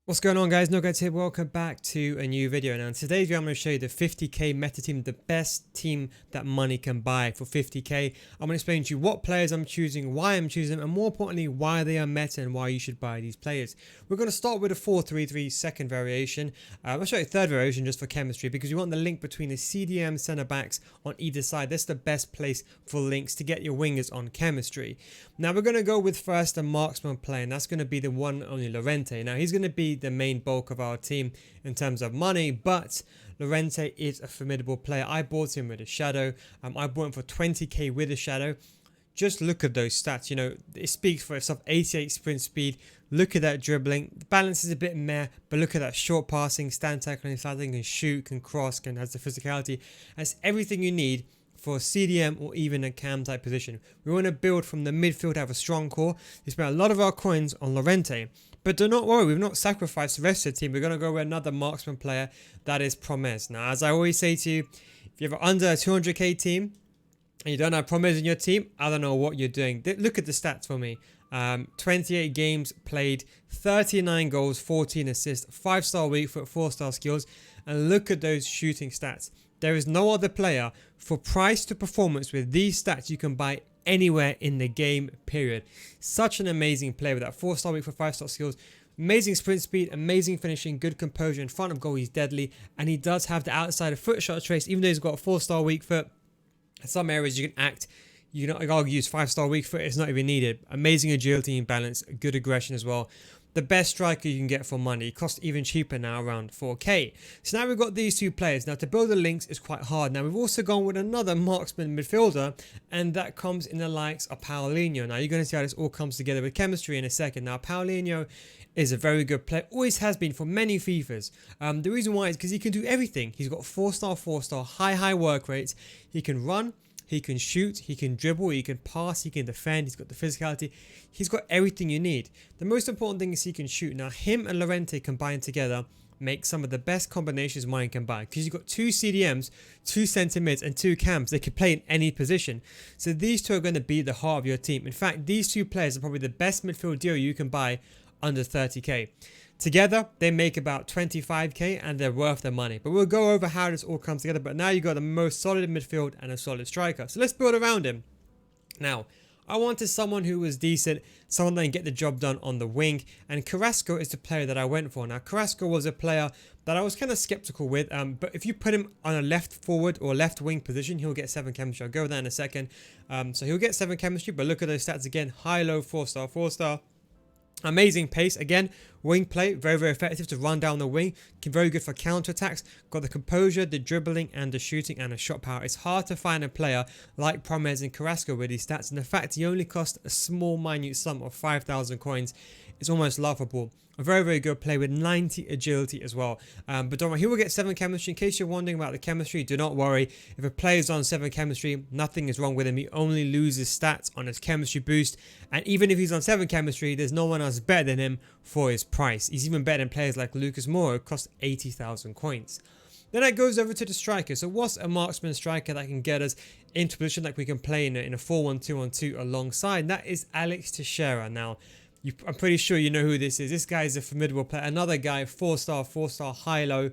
What's going on, guys? NoGuides here. Welcome back to a new video. Now in today's video I'm going to show you the 50k meta team, the best team that money can buy for 50k. I'm going to explain to you what players I'm choosing, why I'm choosing them, and more importantly why they are meta and why you should buy these players. We're going to start with a 4-3-3 second variation. I'll show you a third variation just for chemistry because you want the link between the CDM centre backs on either side. That's the best place for links to get your wingers on chemistry. Now we're going to go with first a marksman player, and that's going to be the one only Llorente. Now he's going to be the main bulk of our team in terms of money, but Llorente is a formidable player. I bought him with a shadow. I bought him for 20k with a shadow. Just look at those stats. You know, it speaks for itself. 88 sprint speed. Look at that dribbling. The balance is a bit meh, but look at that short passing, stand tackling, flatting, can shoot, can cross, has the physicality. That's everything you need for a CDM or even a cam type position. We want to build from the midfield, have a strong core. We spent a lot of our coins on Llorente, but do not worry, we've not sacrificed the rest of the team. We're going to go with another marksman player, that is PROMES. Now, as I always say to you, if you have under a 200k team and you don't have PROMES in your team, I don't know what you're doing. Look at the stats for me. 28 games played, 39 goals, 14 assists, 5-star weak foot, 4-star skills, and look at those shooting stats. There is no other player for price to performance with these stats you can buy anywhere in the game, period. Such an amazing player with that 4-star weak for 5-star skills. Amazing sprint speed, amazing finishing, good composure in front of goal. He's deadly, and he does have the outside of foot shot trace, even though he's got a 4-star weak foot. In some areas you can act, you know, I'll use 5-star weak foot, it's not even needed. Amazing agility and balance, good aggression as well. The best striker you can get for money. Costs even cheaper now, around 4k. So now we've got these two players. Now to build the links is quite hard. Now we've also gone with another marksman midfielder, and that comes in the likes of Paulinho. Now you're going to see how this all comes together with chemistry in a second. Now Paulinho is a very good player, always has been for many FIFAs. The reason why is because he can do everything. He's got 4-star, high work rates. He can run, he can shoot, he can dribble, he can pass, he can defend, he's got the physicality. He's got everything you need. The most important thing is he can shoot. Now him and Llorente combined together make some of the best combinations mine can buy, because you've got 2 CDMs, 2 centre mids and 2 cams. They can play in any position. So these two are going to be the heart of your team. In fact, these two players are probably the best midfield duo you can buy under 30k. Together, they make about 25k and they're worth their money. But we'll go over how this all comes together. But now you've got the most solid midfield and a solid striker. So let's build around him. Now, I wanted someone who was decent, someone that can get the job done on the wing. And Carrasco is the player that I went for. Now, Carrasco was a player that I was kind of skeptical with. But if you put him on a left forward or left wing position, he'll get 7 chemistry. I'll go over that in a second. So he'll get 7 chemistry. But look at those stats again. High, low, 4-star, 4-star. Amazing pace, again, wing play, very effective to run down the wing, very good for counter attacks, got the composure, the dribbling and the shooting and the shot power. It's hard to find a player like Promes and Carrasco with these stats, and the fact he only cost a small minute sum of 5,000 coins is almost laughable. A very good play with 90 agility as well. But don't worry, he will get 7 chemistry. In case you're wondering about the chemistry, do not worry. If a player is on 7 chemistry, nothing is wrong with him. He only loses stats on his chemistry boost. And even if he's on 7 chemistry, there's no one else better than him for his price. He's even better than players like Lucas Moura, who cost 80,000 coins. Then it goes over to the striker. So what's a marksman striker that can get us into a position like we can play in a 4-1-2-1-2 alongside? That is Alex Teixeira. Now, I'm pretty sure you know who this is. This guy is a formidable player. Another guy, 4-star, high-low.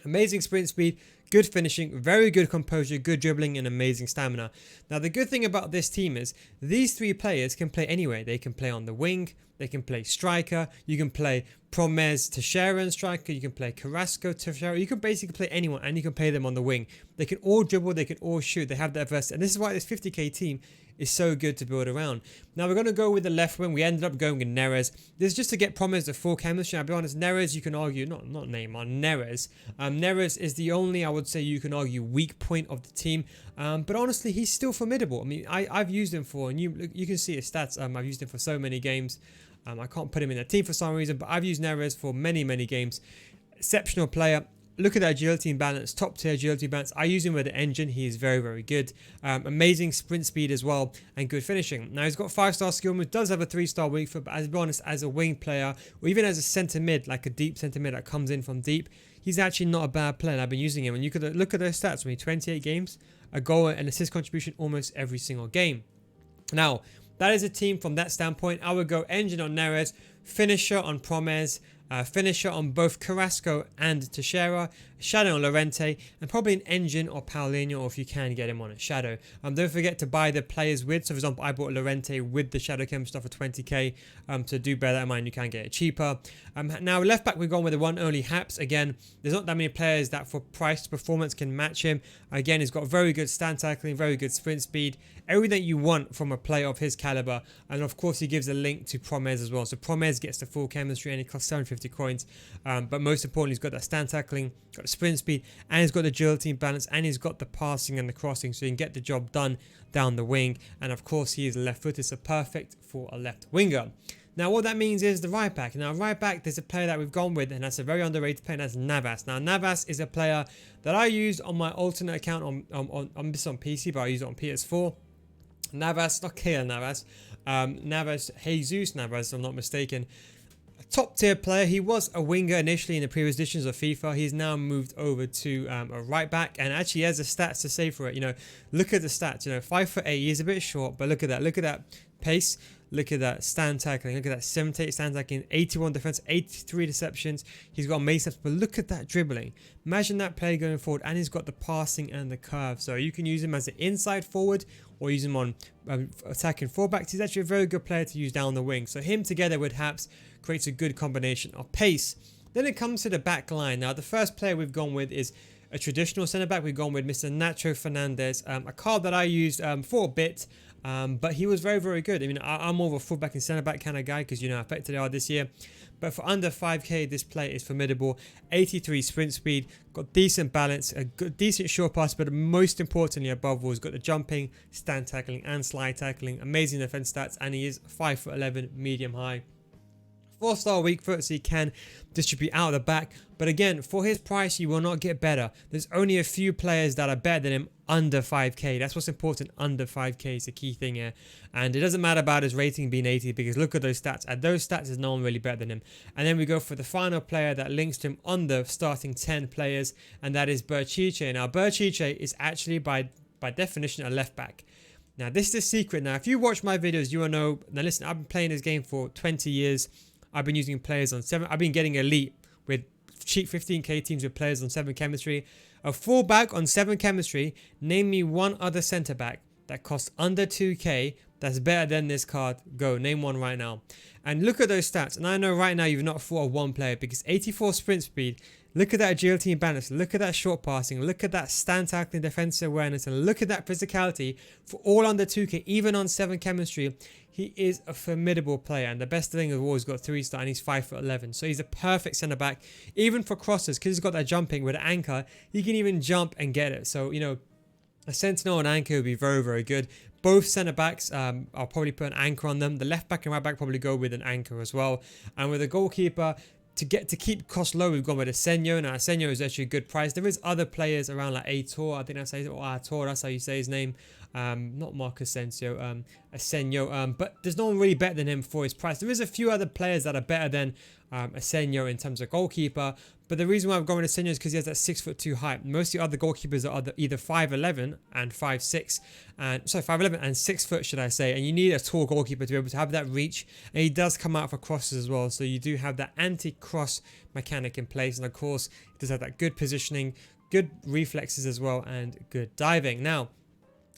Amazing sprint speed, good finishing, very good composure, good dribbling and amazing stamina. Now the good thing about this team is these 3 players can play anywhere. They can play on the wing, they can play striker, you can play Promes Teixeira and striker, you can play Carrasco Teixeira, you can basically play anyone and you can play them on the wing. They can all dribble, they can all shoot, they have that versatility, and this is why this 50k team is so good to build around. Now we're going to go with the left wing. We ended up going with NERES. This is just to get Promes the full chemistry. I'll be honest, NERES, you can argue, not Neymar, NERES. NERES is the only, I would say, you can argue weak point of the team. But honestly, he's still formidable. I mean, I've used him for, and you can see his stats. I've used him for so many games. I can't put him in a team for some reason, but I've used NERES for many games. Exceptional player. Look at that agility and balance, top tier agility balance. I use him with the engine. He is very good. Amazing sprint speed as well and good finishing. Now he's got 5-star skill move, does have a 3-star weak foot, but as be honest, as a wing player or even as a centre mid, like a deep centre mid that comes in from deep, he's actually not a bad player. And I've been using him, and you could look at those stats. I mean, 28 games, a goal and assist contribution almost every single game. Now that is a team from that standpoint. I would go engine on NERES, finisher on PROMES, finisher on both Carrasco and TEIXEIRA, shadow on Llorente, and probably an engine or Paulinho, or if you can get him on a shadow. Don't forget to buy the players with. So for example, I bought Llorente with the shadow chem stuff for 20k. To do bear that in mind, you can get it cheaper. Now left back, we've gone with the one only Haps. Again, there's not that many players that for price to performance can match him. Again, he's got very good stand tackling, very good sprint speed, everything you want from a player of his caliber. And of course, he gives a link to PROMES as well. So PROMES gets the full chemistry and it costs 750 coins. But most importantly, he's got that stand tackling, got the sprint speed, and he's got the agility and balance, and he's got the passing and the crossing, so you can get the job done down the wing. And of course, he is left footed, so perfect for a left winger. Now what that means is the right back. Now right back, there's a player that we've gone with, and that's a very underrated player, and that's Navas. Now Navas is a player that I use on my alternate account on this on PC, but I use it on PS4. Navas, not Keylor Navas, Navas, Jesus Navas, if I'm not mistaken. A top tier player. He was a winger initially in the previous editions of FIFA. He's now moved over to a right back, and actually has the stats to say for it. You know, look at the stats. You know, 5'8", he's a bit short, but look at that pace. Look at that stand tackling. Look at that 78 stand tackling, 81 defense, 83 deceptions. He's got amazing steps, but look at that dribbling. Imagine that play going forward, and he's got the passing and the curve. So you can use him as an inside forward or use him on attacking fullbacks. He's actually a very good player to use down the wing. So him together with Haps creates a good combination of pace. Then it comes to the back line. Now the first player we've gone with is a traditional centre back. We've gone with Mr. Nacho Fernandez, a card that I used for a bit. But he was very, very good. I mean, I'm more of a fullback and centre back kind of guy because you know how effective they are this year. But for under 5k, this player is formidable. 83 sprint speed, got decent balance, a good, decent short pass, but most importantly above all, he's got the jumping, stand tackling and slide tackling. Amazing defense stats, and he is 5'11", medium high. 4-star weak foot, so he can distribute out of the back. But again, for his price, you will not get better. There's only a few players that are better than him under 5k. That's what's important. Under 5k is the key thing here. And it doesn't matter about his rating being 80, because look at those stats. At those stats, there's no one really better than him. And then we go for the final player that links to him on the starting 10 players, and that is BERCHICHE. Now, BERCHICHE is actually by definition a left back. Now, this is the secret. Now, if you watch my videos, you will know. Now, listen, I've been playing this game for 20 years. I've been using players on 7. I've been getting elite with cheap 15k teams with players on 7 chemistry. A fullback on 7 chemistry. Name me one other centre back that costs under 2k that's better than this card. Go, name one right now. And look at those stats. And I know right now you've not thought of one player, because 84 sprint speed. Look at that agility and balance. Look at that short passing. Look at that stand tackling, defensive awareness, and look at that physicality for all under 2k, even on 7 chemistry. He is a formidable player, and the best thing of all, he's got 3-star and he's 5'11". So he's a perfect centre back, even for crosses, because he's got that jumping with an anchor. He can even jump and get it. So, you know, a sentinel and anchor would be very, very good. Both centre backs, I'll probably put an anchor on them. The left back and right back probably go with an anchor as well. And with a goalkeeper, to keep costs low, we've gone with ASENJO. Now ASENJO is actually a good price. There is other players around like Aitor, I think that's how you say it, or Aitor, that's how you say his name. Not Marcus Asensio, ASENJO. But there's no one really better than him for his price. There is a few other players that are better than ASENJO in terms of goalkeeper. But the reason why I've gone with ASENJO is because he has that 6'2" height. Most of the other goalkeepers are either 5'11" and 5'6", and sorry, 5'11" and 6 foot, should I say? And you need a tall goalkeeper to be able to have that reach. And he does come out for crosses as well, so you do have that anti-cross mechanic in place. And of course, he does have that good positioning, good reflexes as well, and good diving. Now,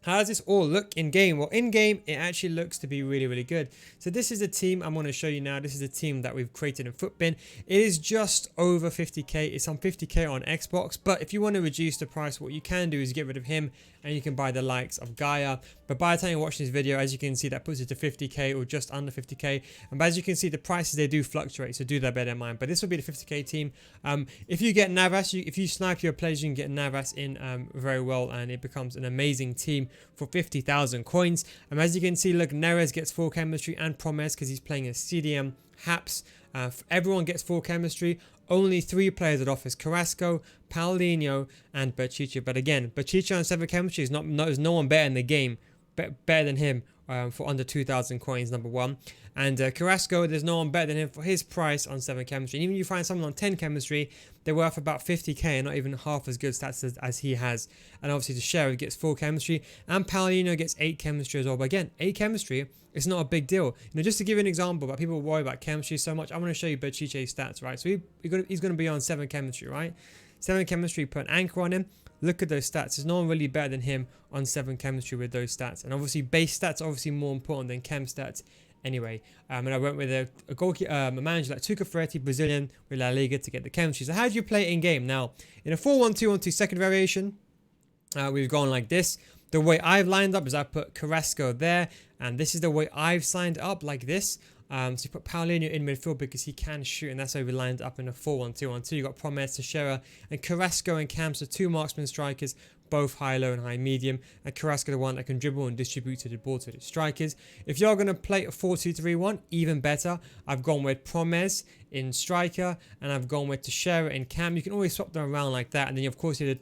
how does this all look in game? Well, in game, it actually looks to be really, really good. So this is the team I'm going to show you now. This is the team that we've created in FUTBIN. It is just over 50k. It's on 50k on Xbox. But if you want to reduce the price, what you can do is get rid of him, and you can buy the likes of Gaia. But by the time you watch this video, as you can see, that puts it to 50k or just under 50k. And as you can see, the prices, they do fluctuate. So do that better in mind. But this will be the 50k team. If you get Navas, if you snipe your players, you can get Navas in very well, and it becomes an amazing team for 50,000 coins. And as you can see, look, NERES gets full chemistry and PROMES because he's playing a CDM. Haps, everyone gets full chemistry. Only 3 players that offers: CARRASCO, Paulinho, and BERCHICHE. But again, BERCHICHE on 7 chemistry is there's no one better in the game better than him for under 2,000 coins, number one. And Carrasco, there's no one better than him for his price on 7 chemistry. And even if you find someone on 10 chemistry, they're worth about 50k and not even half as good stats as he has. And obviously Teixeira gets 4 chemistry and Paulino gets 8 chemistry as well. But again, 8 chemistry, it's not a big deal. You know, just to give you an example, but people worry about chemistry so much, I want to show you BERCHICHE's stats, right? So he's going to be on 7 chemistry, right? 7 chemistry, put an anchor on him. Look at those stats. There's no one really better than him on 7 chemistry with those stats. And obviously base stats are obviously more important than chem stats anyway. And I went with a goalkeeper, a manager like Tuca Ferretti, Brazilian with La Liga to get the chemistry. So how do you play it in game? Now, in a 4-1-2-1-2 second variation, we've gone like this. The way I've lined up is I put Carrasco there, and this is the way I've signed up, like this. So you put Paulino in midfield because he can shoot, and that's how we lined up in a 4-1-2-1-2. You got PROMES, Teixeira, and Carrasco and Cam, so 2 marksman strikers, both high, low, and high, medium. And Carrasco, the one that can dribble and distribute to the ball to the strikers. If you're going to play a 4-2-3-1, even better. I've gone with PROMES in striker, and I've gone with Teixeira in Cam. You can always swap them around like that, and then of course you have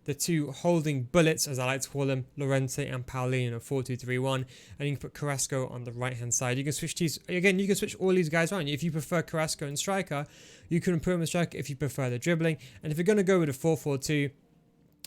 the two holding bullets, as I like to call them, Llorente and Paulino, 4-2-3-1, and you can put Carrasco on the right hand side. You can switch these again. You can switch all these guys around. If you prefer Carrasco and striker, you can put him in striker if you prefer the dribbling. And if you're going to go with a 4-4-2,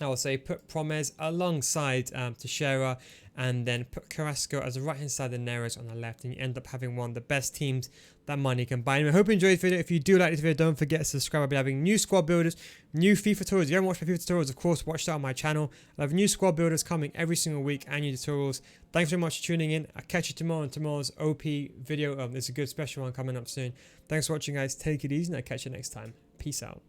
I will say put PROMES alongside Teixeira, and then put Carrasco as the right hand side and NERES on the left, and you end up having one of the best teams that money can buy. Anyway, I hope you enjoyed this video. If you do like this video, don't forget to subscribe. I'll be having new squad builders, new FIFA tutorials. If you haven't watched my FIFA tutorials, of course, watch that on my channel. I'll have new squad builders coming every single week and new tutorials. Thanks very much for tuning in. I'll catch you tomorrow on tomorrow's OP video. There's a good special one coming up soon. Thanks for watching, guys. Take it easy, and I'll catch you next time. Peace out.